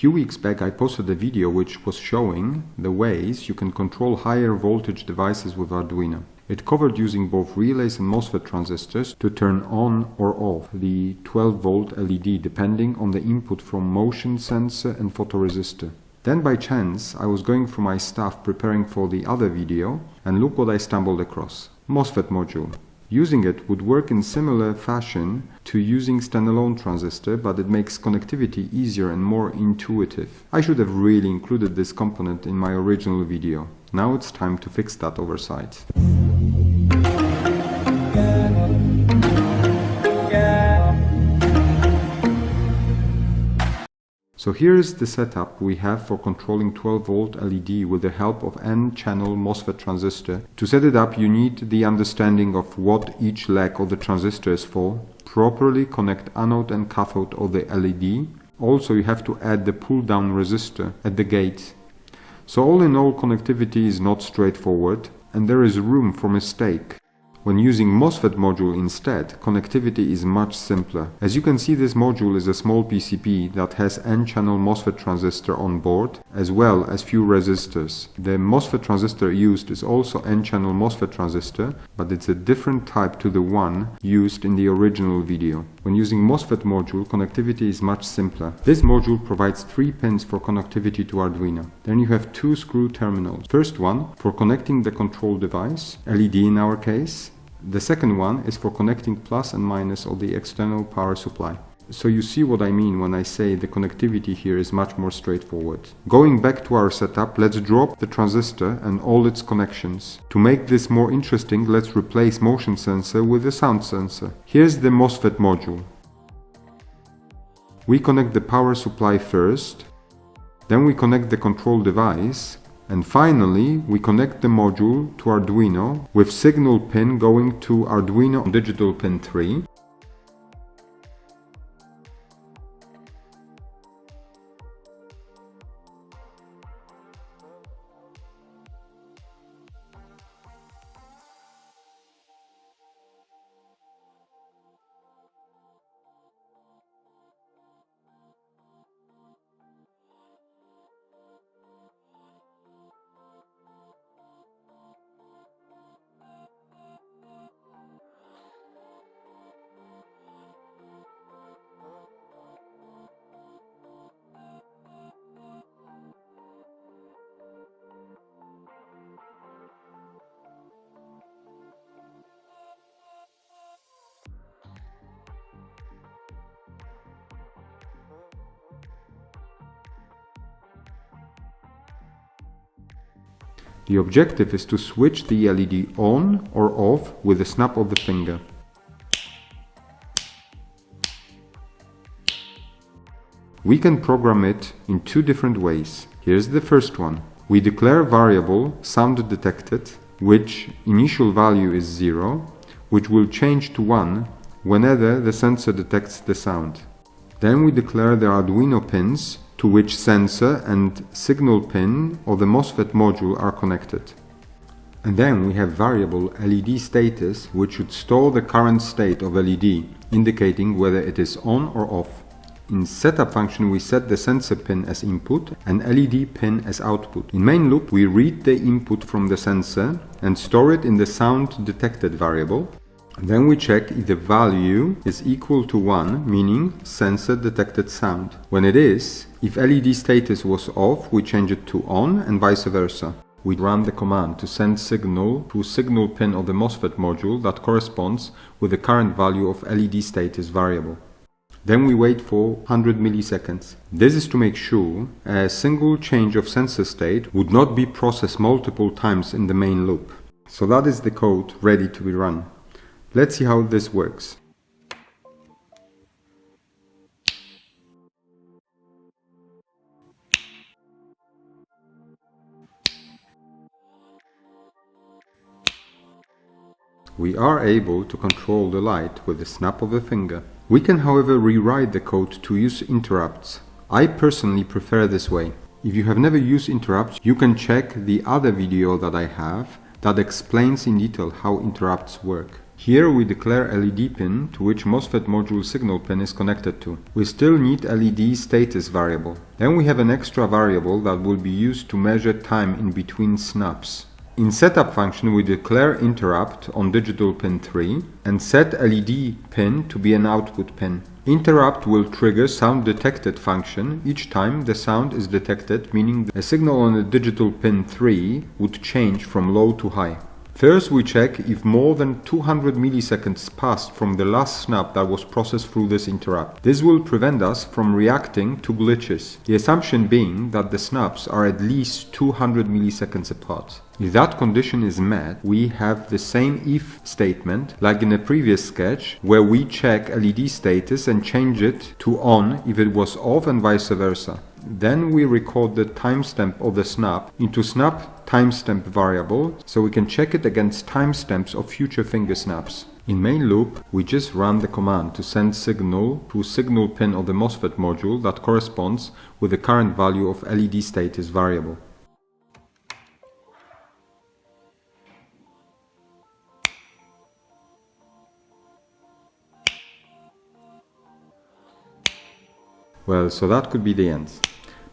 few weeks back I posted a video which was showing the ways you can control higher voltage devices with Arduino. It covered using both relays and Mosfet transistors to turn on or off the 12-volt LED depending on the input from motion sensor and photoresistor. Then by chance I was going through my stuff preparing for the other video, and look what I stumbled across. Mosfet module. Using it would work in similar fashion to using standalone transistor, but it makes connectivity easier and more intuitive. I should have really included this component in my original video. Now it's time to fix that oversight. So here is the setup we have for controlling 12-volt LED with the help of N-channel Mosfet transistor. To set it up you need the understanding of what each leg of the transistor is for, properly connect anode and cathode of the LED. Also you have to add the pull-down resistor at the gate. So all in all, connectivity is not straightforward and there is room for mistake. When using Mosfet module instead, connectivity is much simpler. As you can see, this module is a small PCB that has N-channel Mosfet transistor on board, as well as few resistors. The Mosfet transistor used is also N-channel Mosfet transistor, but it's a different type to the one used in the original video. When using Mosfet module, connectivity is much simpler. This module provides 3 pins for connectivity to Arduino. Then you have 2 screw terminals. First one for connecting the control device, LED in our case. The second one is for connecting plus and minus of the external power supply. So you see what I mean when I say the connectivity here is much more straightforward. Going back to our setup, let's drop the transistor and all its connections. To make this more interesting, let's replace motion sensor with a sound sensor. Here's the Mosfet module. We connect the power supply first, then we connect the control device, and finally we connect the module to Arduino with signal pin going to Arduino digital pin 3. The objective is to switch the LED on or off with a snap of the finger. We can program it in 2 different ways. Here's the first one. We declare a variable sound detected, which initial value is 0, which will change to 1 whenever the sensor detects the sound. Then we declare the Arduino pins to which sensor and signal pin of the Mosfet module are connected. And then we have variable LED status, which should store the current state of LED, indicating whether it is on or off. In setup function we set the sensor pin as input and LED pin as output. In main loop we read the input from the sensor and store it in the sound detected variable. Then we check if the value is equal to 1, meaning sensor detected sound. When it is, if LED status was off, we change it to on and vice versa. We run the command to send signal to signal pin of the Mosfet module that corresponds with the current value of LED status variable. Then we wait for 100 milliseconds. This is to make sure a single change of sensor state would not be processed multiple times in the main loop. So that is the code ready to be run. Let's see how this works. We are able to control the light with the snap of a finger. We can, however, rewrite the code to use interrupts. I personally prefer this way. If you have never used interrupts, you can check the other video that I have that explains in detail how interrupts work. Here we declare LED pin to which MOSFET module signal pin is connected to. We still need LED status variable. Then we have an extra variable that will be used to measure time in between snaps. In setup function we declare interrupt on digital pin 3 and set LED pin to be an output pin. Interrupt will trigger sound detected function each time the sound is detected, meaning a signal on the digital pin 3 would change from low to high. First we check if more than 200 milliseconds passed from the last snap that was processed through this interrupt. This will prevent us from reacting to glitches, the assumption being that the snaps are at least 200 milliseconds apart. If that condition is met, we have the same if statement like in the previous sketch, where we check LED status and change it to on if it was off and vice versa. Then we record the timestamp of the snap into snap timestamp variable so we can check it against timestamps of future finger snaps. In main loop, we just run the command to send signal to signal pin of the MOSFET module that corresponds with the current value of LED status variable. Well, so that could be the end.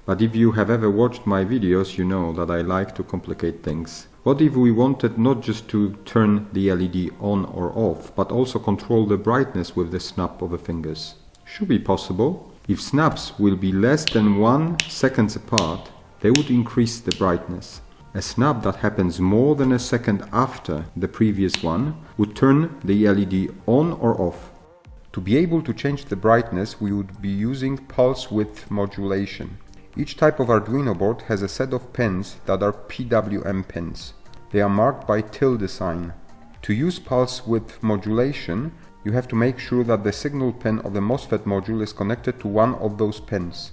But if you have ever watched my videos, you know that I like to complicate things. What if we wanted not just to turn the LED on or off, but also control the brightness with the snap of the fingers? Should be possible. If snaps will be less than 1 second apart, they would increase the brightness. A snap that happens more than a second after the previous one would turn the LED on or off. To be able to change the brightness, we would be using pulse width modulation. Each type of Arduino board has a set of pins that are PWM pins. They are marked by tilde sign. To use pulse width modulation, you have to make sure that the signal pin of the MOSFET module is connected to one of those pins.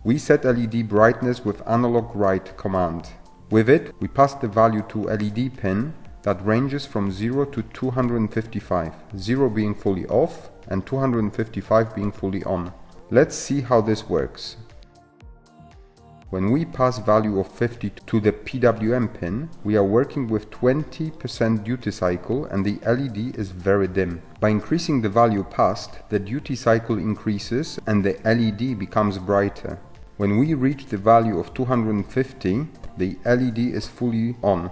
We set LED brightness with analog write command. With it, we pass the value to LED pin that ranges from 0 to 255, 0 being fully off and 255 being fully on. Let's see how this works. When we pass value of 50 to the PWM pin, we are working with 20% duty cycle and the LED is very dim. By increasing the value passed, the duty cycle increases and the LED becomes brighter. When we reach the value of 250, the LED is fully on.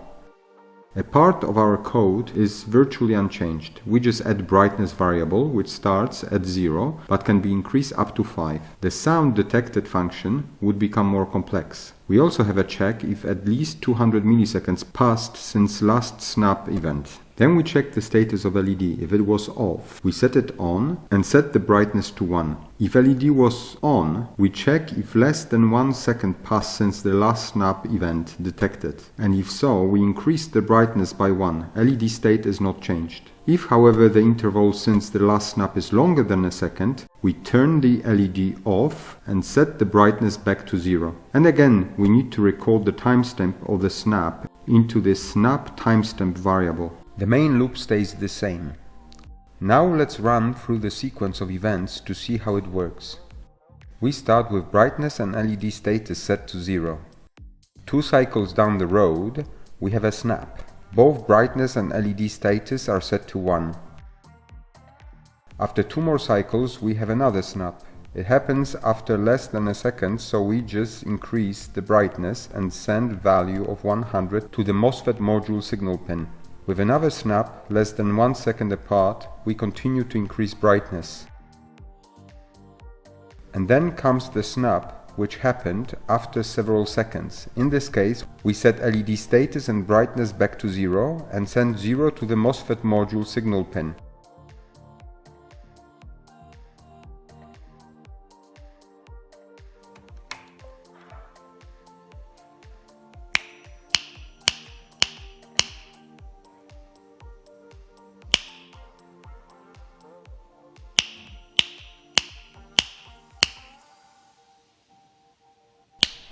A part of our code is virtually unchanged. We just add brightness variable, which starts at 0 but can be increased up to 5. The sound detected function would become more complex. We also have a check if at least 200 milliseconds passed since last snap event. Then we check the status of LED. If it was off, we set it on and set the brightness to 1. If LED was on, we check if less than 1 second passed since the last snap event detected. And if so, we increase the brightness by 1. LED state is not changed. If, however, the interval since the last snap is longer than a second, we turn the LED off and set the brightness back to 0. And again, we need to record the timestamp of the snap into the snap timestamp variable. The main loop stays the same. Now let's run through the sequence of events to see how it works. We start with brightness and LED status set to 0. 2 cycles down the road, we have a snap. Both brightness and LED status are set to 1. After 2 more cycles, we have another snap. It happens after less than a second, so we just increase the brightness and send value of 100 to the MOSFET module signal pin. With another snap, less than 1 second apart, we continue to increase brightness. And then comes the snap, which happened after several seconds. In this case, we set LED status and brightness back to 0 and send 0 to the MOSFET module signal pin.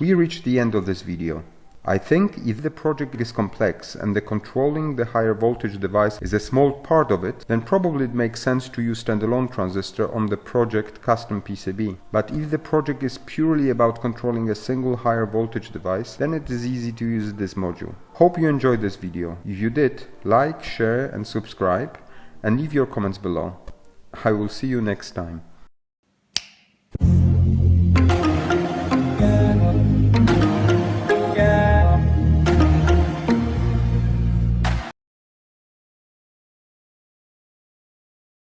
We reached the end of this video. I think if the project is complex and the controlling the higher voltage device is a small part of it, then probably it makes sense to use standalone transistor on the project custom PCB. But if the project is purely about controlling a single higher voltage device, then it is easy to use this module. Hope you enjoyed this video. If you did, like, share and subscribe. and leave your comments below. I will see you next time.